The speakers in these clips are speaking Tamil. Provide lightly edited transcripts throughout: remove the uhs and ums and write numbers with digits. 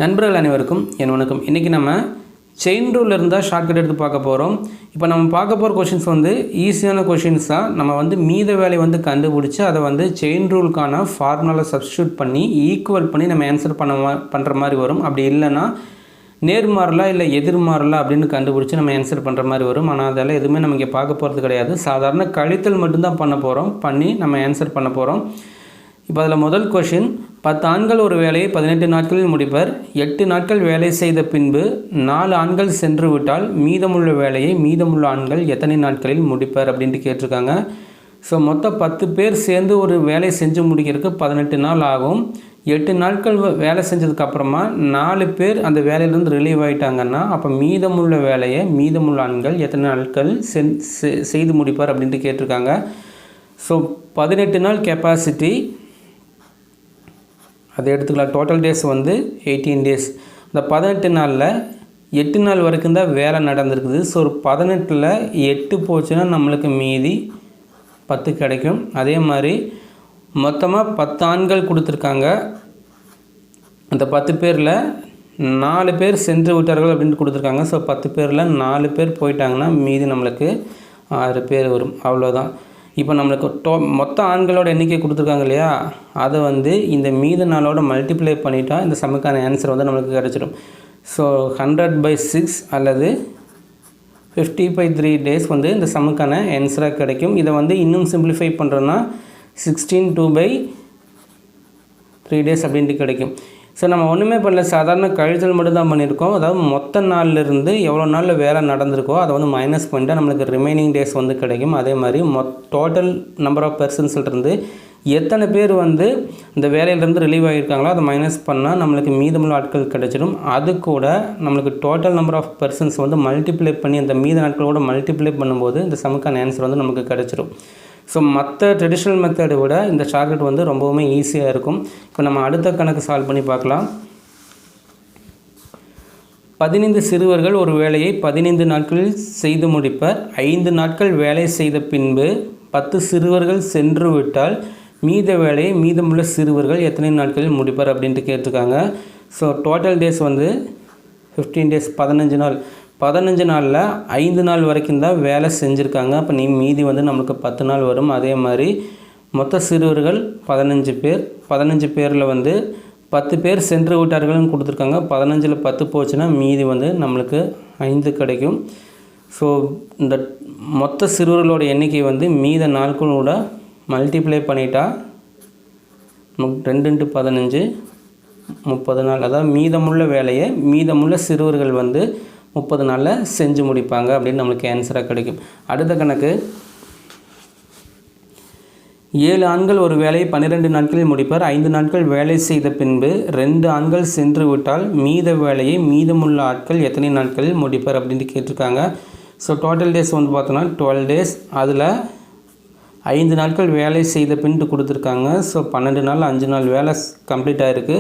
நண்பர்கள் அனைவருக்கும் என் வணக்கம். இன்றைக்கி நம்ம செயின் ரூல் இருந்தால் ஷார்ட்கட் எடுத்து பார்க்க போகிறோம். இப்போ நம்ம பார்க்க போகிற கொஷின்ஸ் ஈஸியான கொஷின்ஸ் தான். நம்ம மீத வேலையை கண்டுபிடிச்சி அதை செயின் ரூலுக்கான ஃபார்முலாவில் சப்ஸ்டியூட் பண்ணி ஈக்குவல் பண்ணி நம்ம ஆன்சர் பண்ணுற மாதிரி வரும். அப்படி இல்லைன்னா நேர்மாறலா இல்லை எதிர்மாறலா அப்படின்னு கண்டுபிடிச்சி நம்ம ஆன்சர் பண்ணுற மாதிரி வரும். ஆனால் அதெல்லாம் எதுவுமே நம்ம இங்கே பார்க்க போகிறது கிடையாது. சாதாரண கழித்தல் மட்டும்தான் பண்ணி நம்ம ஆன்சர் பண்ண போகிறோம். இப்போ அதில் முதல் கொஷின், 10 ஆண்கள் ஒரு வேலையை 18 நாட்களில் முடிப்பர். 8 நாட்கள் வேலை செய்த பின்பு 4 ஆண்கள் சென்று விட்டால் மீதமுள்ள வேலையை மீதமுள்ள ஆண்கள் எத்தனை நாட்களில் முடிப்பர் அப்படின்ட்டு கேட்டிருக்காங்க. ஸோ மொத்தம் 10 பேர் சேர்ந்து ஒரு வேலையை செஞ்சு முடிக்கிறதுக்கு 18 நாள் ஆகும். 8 நாட்கள் வேலை செஞ்சதுக்கப்புறமா 4 பேர் அந்த வேலையிலேருந்து ரிலீவ் ஆகிட்டாங்கன்னா அப்போ மீதமுள்ள வேலையை மீதமுள்ள ஆண்கள் எத்தனை நாட்கள் செய்து முடிப்பார் அப்படின்ட்டு கேட்டிருக்காங்க. ஸோ 18 நாள் கெப்பாசிட்டி அதை எடுத்துக்கலாம். Total days 18 days. இந்த 18 நாளில் 8 நாள் வரைக்கும் தான் வேலை நடந்திருக்குது. ஸோ ஒரு 18ல் 8 போச்சுன்னா நம்மளுக்கு மீதி 10 கிடைக்கும். அதே மாதிரி மொத்தமாக 10 ஆண்கள் கொடுத்துருக்காங்க. அந்த 10 பேரில் 4 பேர் சென்று விட்டார்கள் அப்படின்ட்டு கொடுத்துருக்காங்க. ஸோ 10 பேரில் 4 பேர் போயிட்டாங்கன்னா மீதி நம்மளுக்கு 6 பேர் வரும். அவ்வளோதான். இப்போ நம்மளுக்கு மொத்த ஆண்களோட எண்ணிக்கை கொடுத்துருக்காங்க இல்லையா, அதை இந்த மீத நாளோட மல்டிப்ளை பண்ணிட்டா இந்த சம்முக்கான ஆன்சர் நம்மளுக்கு கிடச்சிடும். ஸோ 100/6 அல்லது 50/3 டேஸ் இந்த சம்முக்கான ஆன்சராக கிடைக்கும். இதை இன்னும் சிம்பிளிஃபை பண்ணுறோன்னா 16 2/3 டேஸ் அப்படின்ட்டு கிடைக்கும். ஸோ நம்ம ஒன்றுமே பண்ணல, சாதாரண கழித்தல் மட்டும் தான் பண்ணியிருக்கோம். அதாவது மொத்த நாள்லேருந்து எவ்வளோ நாளில் வேலை நடந்திருக்கோ அதை மைனஸ் பண்ணிட்டால் நம்மளுக்கு ரிமைனிங் டேஸ் கிடைக்கும். அதே மாதிரி டோட்டல் நம்பர் ஆஃப் பர்சன்ஸ்லேருந்து எத்தனை பேர் இந்த வேலையிலேருந்து ரிலீவ் ஆகியிருக்காங்களோ அதை மைனஸ் பண்ணால் நம்மளுக்கு மீதமுள்ள ஆட்கள் கிடைச்சிடும். அது கூட நம்மளுக்கு total number of persons multiply பண்ணி அந்த மீத நாட்களோட மல்டிப்ளை பண்ணும்போது இந்த சமுக்கான ஆன்சர் நமக்கு கிடைச்சிடும். ஸோ மற்ற ட்ரெடிஷ்னல் மெத்தடை விட இந்த ஷார்ட்கட் ரொம்பவுமே ஈஸியாக இருக்கும். இப்போ நம்ம அடுத்த கணக்கு சால்வ் பண்ணி பார்க்கலாம். 15 சிறுவர்கள் ஒரு வேலையை 15 நாட்களில் செய்து முடிப்பர். 5 நாட்கள் வேலை செய்த பின்பு 10 சிறுவர்கள் சென்று விட்டால் மீத வேலையை மீதமுள்ள சிறுவர்கள் எத்தனை நாட்களில் முடிப்பர் அப்படின்ட்டு கேட்டிருக்காங்க. ஸோ டோட்டல் டேஸ் 15 டேஸ், 15 நாள். 15 நாளில் 5 நாள் வரைக்கும் தான் வேலை செஞ்சுருக்காங்க. அப்போ மீதி நம்மளுக்கு 10 நாள் வரும். அதே மாதிரி மொத்த சிறுவர்கள் 15 பேர். 15 பேரில் 10 பேர் சென்று விட்டார்கள்னு கொடுத்துருக்காங்க. 15ல் 10 போச்சுன்னா மீதி நம்மளுக்கு 5 கிடைக்கும். ஸோ இந்த மொத்த சிறுவர்களோட எண்ணிக்கை மீத நாட்களோட மல்டிப்ளை பண்ணிட்டா நமக்கு 2 × 15 30 நாள். அதாவது மீதமுள்ள வேலையை மீதமுள்ள சிறுவர்கள் 30 நாளில் செஞ்சு முடிப்பாங்க அப்படின்னு நம்மளுக்கு ஆன்சராக கிடைக்கும். அடுத்த கணக்கு, 7 ஆண்கள் ஒரு வேலையை 12 நாட்களில் முடிப்பார். 5 நாட்கள் வேலை செய்த பின்பு 2 ஆண்கள் சென்று விட்டால் மீத வேலையை மீதமுள்ள ஆட்கள் எத்தனை நாட்களில் முடிப்பார் அப்படின்ட்டு கேட்டிருக்காங்க. ஸோ டோட்டல் டேஸ் பார்த்தோன்னா 12 டேஸ். அதில் 5 நாட்கள் வேலை செய்த பின்ட்டு கொடுத்துருக்காங்க. ஸோ 12 நாள் 5 நாள் வேலை கம்ப்ளீட் ஆகிருக்கு.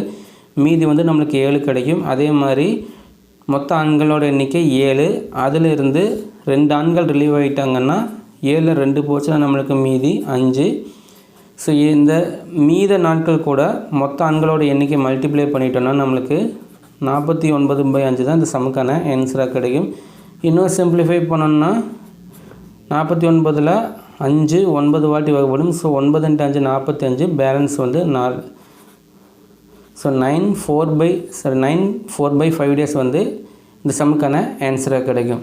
மீதி நம்மளுக்கு 7 கிடைக்கும். அதே மாதிரி மொத்த ஆண்களோட எண்ணிக்கை 7. அதிலிருந்து 2 ஆண்கள் ரிலீவ் ஆகிட்டாங்கன்னா 7ல் 2 போச்சுன்னா நம்மளுக்கு மீதி 5. ஸோ இந்த மீத நாட்கள் கூட மொத்த ஆண்களோட எண்ணிக்கை மல்டிப்ளை பண்ணிட்டோன்னா நம்மளுக்கு 49/5 தான் இந்த சம்முக்கான ஆன்சராக கிடைக்கும். இன்னும் சிம்பிளிஃபை பண்ணோன்னா 49ல் 5 9 வாட்டி வகைப்படும். So 9 × 5 45, balance 4. ஸோ 9 4/5 டேஸ் இந்த சம்முக்கான ஆன்சராக கிடைக்கும்.